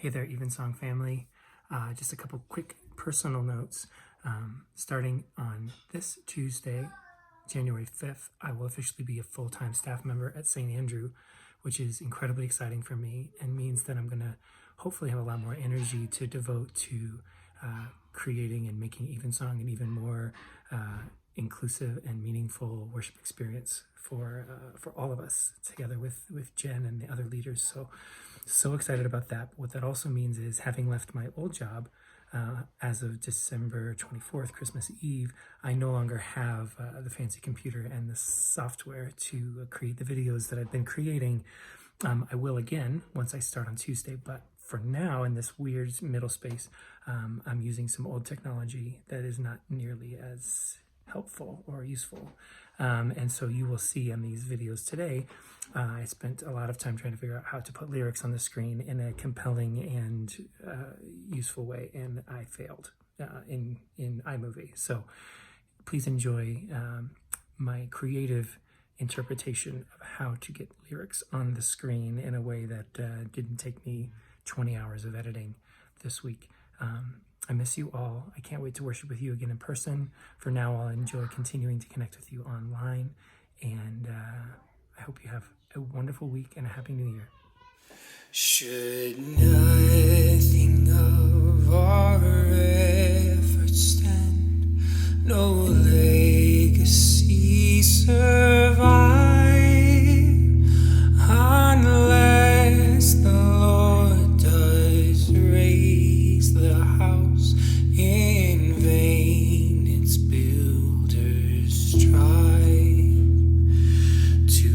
Hey there, Evensong family. Just a couple quick personal notes. Starting on this Tuesday, January 5th, I will officially be a full-time staff member at St. Andrew, which is incredibly exciting for me and means that I'm going to hopefully have a lot more energy to devote to creating and making Evensong an even more inclusive and meaningful worship experience for all of us, together with Jen and the other leaders. So excited about that. What that also means is, having left my old job as of December 24th, Christmas Eve, I no longer have the fancy computer and the software to create the videos that I've been creating. I will again once I start on Tuesday, but for now, in this weird middle space, I'm using some old technology that is not nearly as helpful or useful. And so you will see on these videos today, I spent a lot of time trying to figure out how to put lyrics on the screen in a compelling and useful way, and I failed in iMovie. So please enjoy my creative interpretation of how to get lyrics on the screen in a way that didn't take me 20 hours of editing this week. I miss you all. I can't wait to worship with you again in person. For now, I'll enjoy continuing to connect with you online, and I hope you have a wonderful week and a happy new year. Should nothing of our efforts stand, no legacy survive, unless the Lord does raise the house, in vain its builders strive. To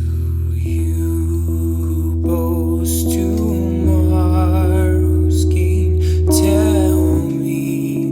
you who boast tomorrow's gain, tell me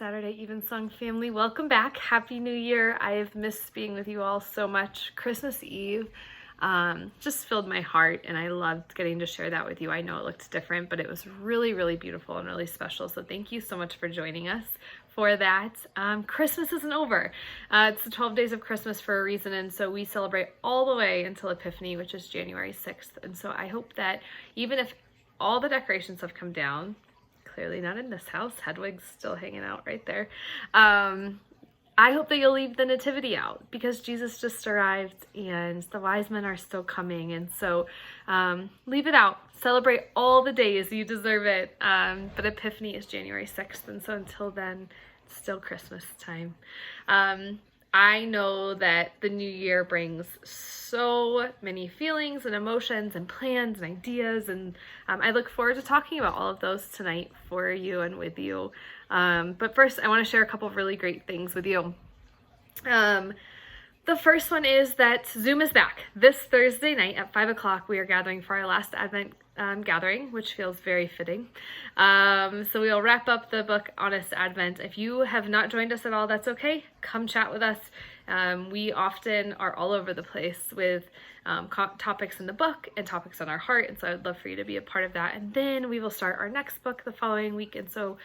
Saturday Evensong family. Welcome back. Happy New Year. I have missed being with you all so much. Christmas Eve just filled my heart, and I loved getting to share that with you. I know it looked different, but it was really, really beautiful and really special. So thank you so much for joining us for that. Christmas isn't over. It's the 12 days of Christmas for a reason, and so we celebrate all the way until Epiphany, which is January 6th. And so I hope that even if all the decorations have come down, clearly not in this house, Hedwig's still hanging out right there, I hope that you'll leave the nativity out, because Jesus just arrived and the wise men are still coming. And so leave it out. Celebrate all the days. You deserve it. But Epiphany is January 6th. And so until then, it's still Christmas time. I know that the new year brings so many feelings and emotions and plans and ideas, and I look forward to talking about all of those tonight for you and with you. But first, I want to share a couple of really great things with you. The first one is that Zoom is back. This Thursday night at 5 o'clock, we are gathering for our last Advent gathering, which feels very fitting. So we'll wrap up the book Honest Advent. If you have not joined us at all, that's okay. Come chat with us. We often are all over the place with topics in the book and topics on our heart, and so I'd love for you to be a part of that. And then we will start our next book the following week, and so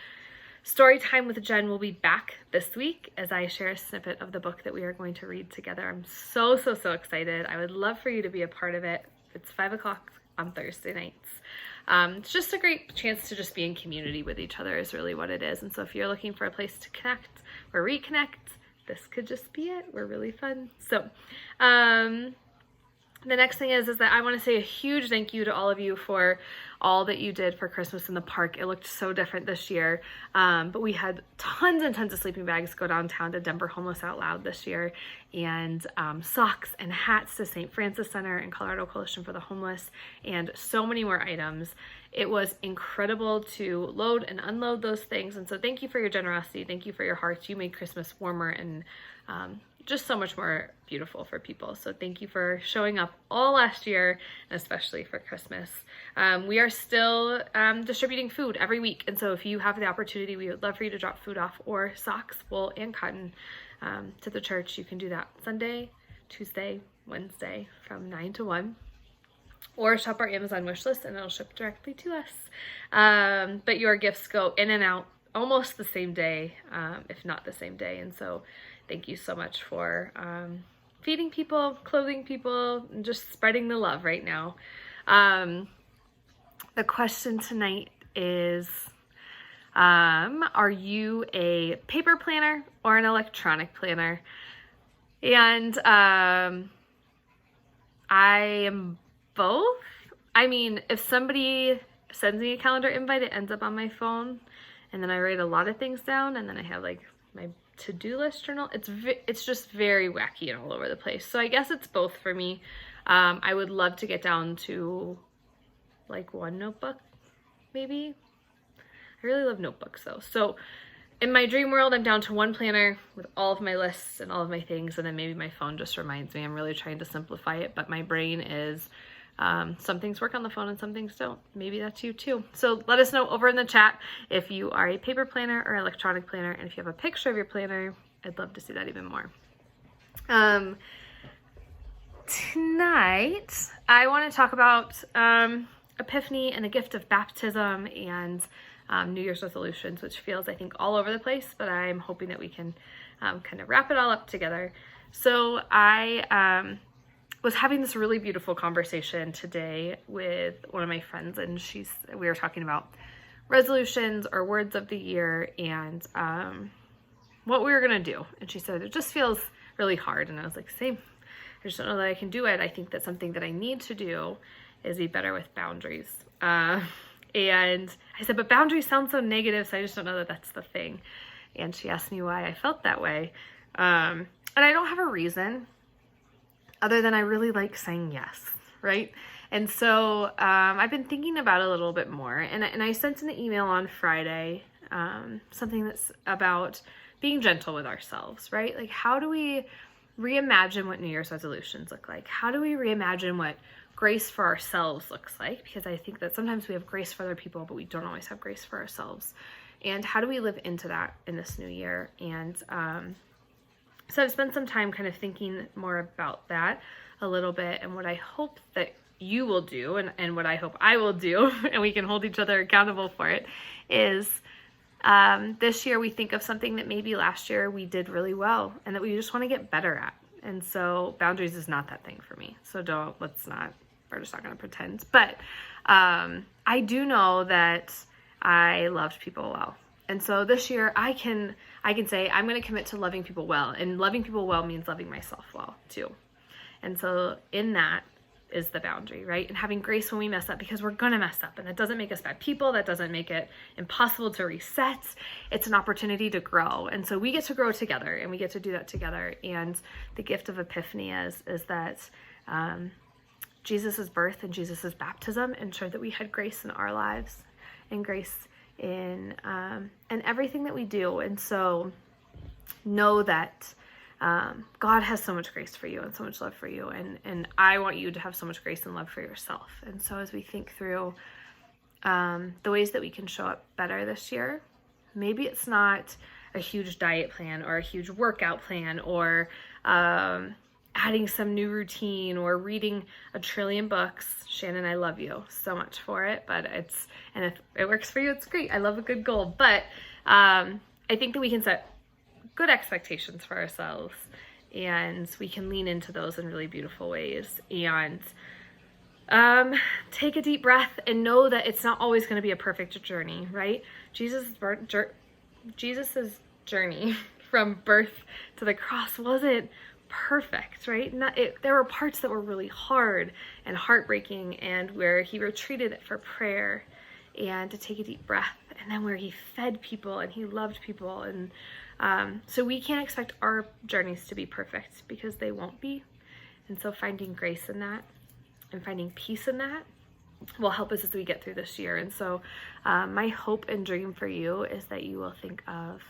Story Time with Jen will be back this week as I share a snippet of the book that we are going to read together. I'm so excited. I would love for you to be a part of it. It's 5 o'clock on Thursday nights. It's just a great chance to just be in community with each other is really what it is. And so if you're looking for a place to connect or reconnect, this could just be it. We're really fun. So the next thing is that I want to say a huge thank you to all of you for all that you did for Christmas in the park. It looked so different this year, but we had tons and tons of sleeping bags go downtown to Denver Homeless Out Loud this year, and socks and hats to St. Francis Center and Colorado Coalition for the Homeless, and so many more items. It was incredible to load and unload those things, and so thank you for your generosity. Thank you for your hearts. You made Christmas warmer and just so much more beautiful for people. So thank you for showing up all last year, and especially for Christmas. We are still distributing food every week, and so if you have the opportunity, we would love for you to drop food off, or socks, wool, and cotton to the church. You can do that Sunday, Tuesday, Wednesday from 9 to 1. Or shop our Amazon wish list and it'll ship directly to us. But your gifts go in and out almost the same day, if not the same day. And so thank you so much for feeding people, clothing people, and just spreading the love right now. The question tonight is, are you a paper planner or an electronic planner? And I am both. I mean, if somebody sends me a calendar invite, it ends up on my phone, and then I write a lot of things down, and then I have like my to-do list journal. It's just very wacky and all over the place. So I guess it's both for me. I would love to get down to like one notebook, maybe. I really love notebooks though. So in my dream world, I'm down to one planner with all of my lists and all of my things, and then maybe my phone just reminds me. I'm really trying to simplify it, but my brain is some things work on the phone and some things don't. Maybe that's you too. So let us know over in the chat if you are a paper planner or electronic planner, and if you have a picture of your planner, I'd love to see that even more. Tonight, I want to talk about Epiphany and the gift of baptism and New Year's resolutions, which feels, I think, all over the place, but I'm hoping that we can kind of wrap it all up together. So I was having this really beautiful conversation today with one of my friends, and we were talking about resolutions or words of the year and what we were gonna do. And she said, it just feels really hard. And I was like, same. I just don't know that I can do it. I think that something that I need to do is be better with boundaries. And I said, but boundaries sound so negative, so I just don't know that that's the thing. And she asked me why I felt that way. And I don't have a reason other than I really like saying yes, right? And so I've been thinking about it a little bit more. And I sent an email on Friday, something that's about being gentle with ourselves, right? Like, how do we reimagine what New Year's resolutions look like? How do we reimagine what grace for ourselves looks like? Because I think that sometimes we have grace for other people, but we don't always have grace for ourselves. And how do we live into that in this new year? And so I've spent some time kind of thinking more about that a little bit, and what I hope that you will do, and what I hope I will do, and we can hold each other accountable for it, is this year we think of something that maybe last year we did really well and that we just want to get better at. And so boundaries is not that thing for me. So we're just not going to pretend. But I do know that I loved people well. And so this year I can say I'm going to commit to loving people well. And loving people well means loving myself well too. And so in that is the boundary, right? And having grace when we mess up, because we're going to mess up. And that doesn't make us bad people. That doesn't make it impossible to reset. It's an opportunity to grow. And so we get to grow together, and we get to do that together. And the gift of Epiphany is that Jesus' birth and Jesus' baptism ensured that we had grace in our lives and grace in everything that we do. And so know that God has so much grace for you and so much love for you. And I want you to have so much grace and love for yourself. And so as we think through the ways that we can show up better this year, maybe it's not a huge diet plan or a huge workout plan or adding some new routine or reading a trillion books. Shannon, I love you so much for it, but if it works for you, it's great. I love a good goal, but I think that we can set good expectations for ourselves, and we can lean into those in really beautiful ways, and take a deep breath and know that it's not always going to be a perfect journey, right? Jesus's journey from birth to the cross wasn't perfect, right? There were parts that were really hard and heartbreaking, and where he retreated it for prayer and to take a deep breath, and then where he fed people and he loved people. And so we can't expect our journeys to be perfect, because they won't be. And so finding grace in that and finding peace in that will help us as we get through this year. And so my hope and dream for you is that you will think of,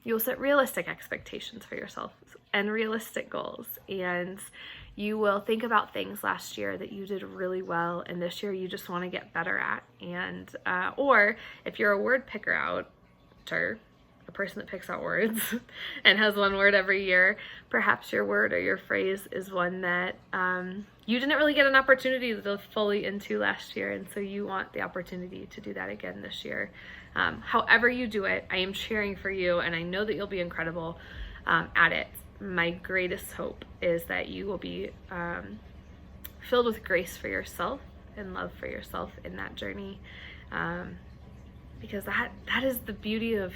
you'll set realistic expectations for yourself and realistic goals. And you will think about things last year that you did really well, and this year you just want to get better at. And or if you're a word picker outer, a person that picks out words and has one word every year, perhaps your word or your phrase is one that you didn't really get an opportunity to live fully into last year, and so you want the opportunity to do that again this year. However you do it, I am cheering for you, and I know that you'll be incredible at it. My greatest hope is that you will be filled with grace for yourself and love for yourself in that journey, because that is the beauty of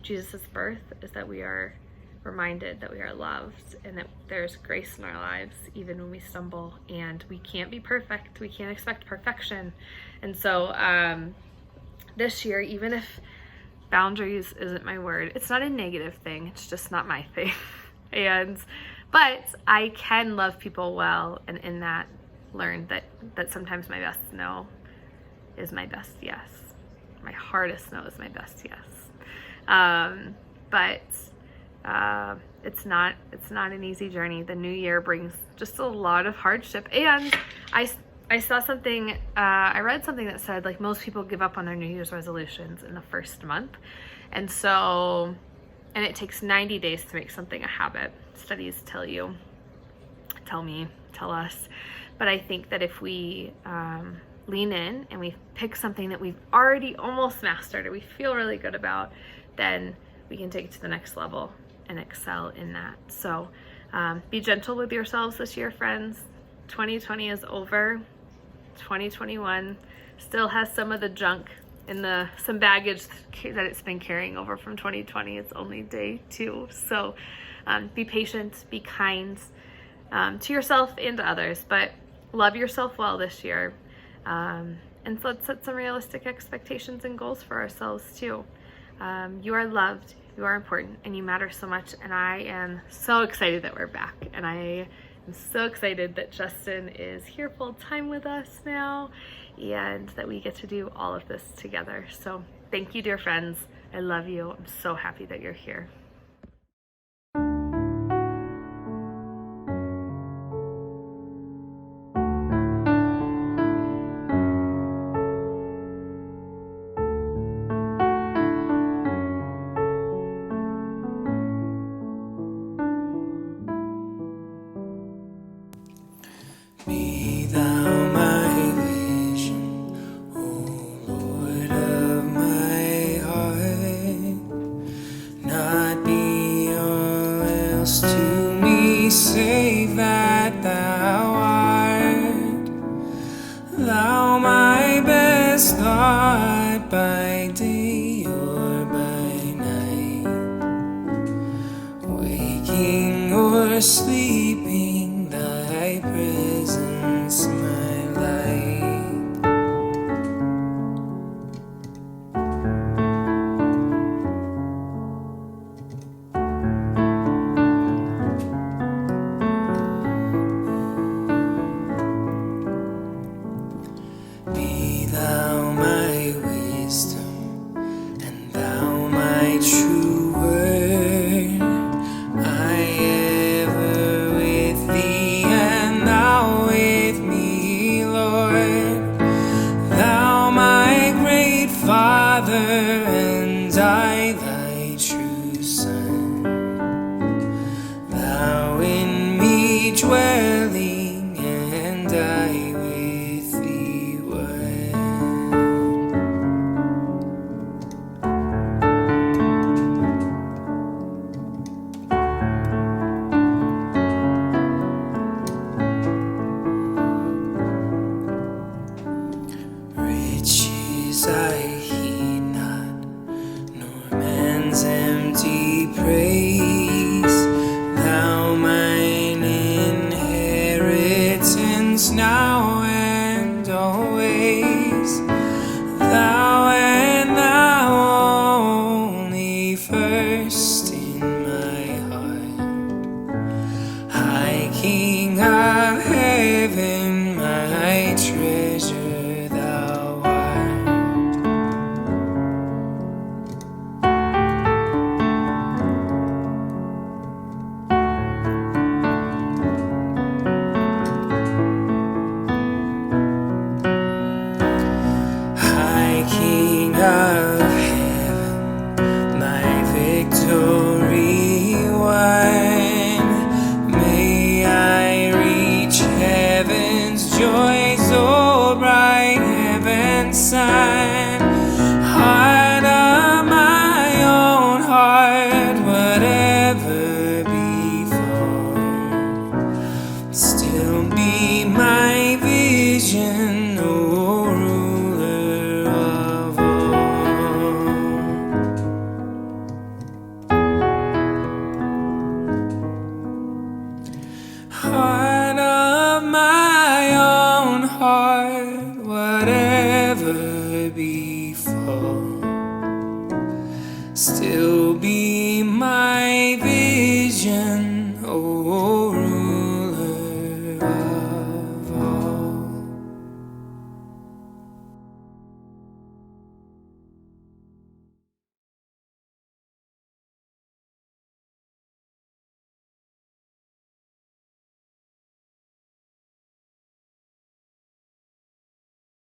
Jesus' birth, is that we are reminded that we are loved and that there's grace in our lives even when we stumble, and we can't be perfect. We can't expect perfection. And so this year, even if boundaries isn't my word, it's not a negative thing, it's just not my thing. But I can love people well, and in that learn that sometimes my best no is my best yes. My hardest no is my best yes. But it's not an easy journey. The new year brings just a lot of hardship. And I saw something, I read something that said, like, most people give up on their New Year's resolutions in the first month. And it takes 90 days to make something a habit. Studies tell us. But I think that if we lean in and we pick something that we've already almost mastered or we feel really good about, then we can take it to the next level and excel in that. So be gentle with yourselves this year, friends. 2020 is over. 2021 still has some of the junk and some baggage that it's been carrying over from 2020. It's only day 2. So be patient, be kind to yourself and to others, but love yourself well this year. And so let's set some realistic expectations and goals for ourselves too. You are loved, you are important, and you matter so much. And I am so excited that we're back. And I am so excited that Justin is here full time with us now, and that we get to do all of this together. So thank you, dear friends. I love you. I'm so happy that you're here. else to me save that thou art? Thou my best thought by day or by night, waking or sleeping, thy presence my light. Be thou my wisdom, and thou my true word. I ever with thee, and thou with me, Lord. Thou my great Father, and I thy true Son. Thou in me dwelling, and I with thee one. Riches I heed not, nor man's empty praise. Thou mine inheritance now and always. Thou and thou only first in my heart. High King of heaven, my treasure thou art. High King of heaven, thy victory won. May I reach heaven's joys, oh bright heaven's sun. Heart of my own heart, whatever befall, still be my vision, O ruler of all. Heart of my own heart, whatever befall, still be my vision,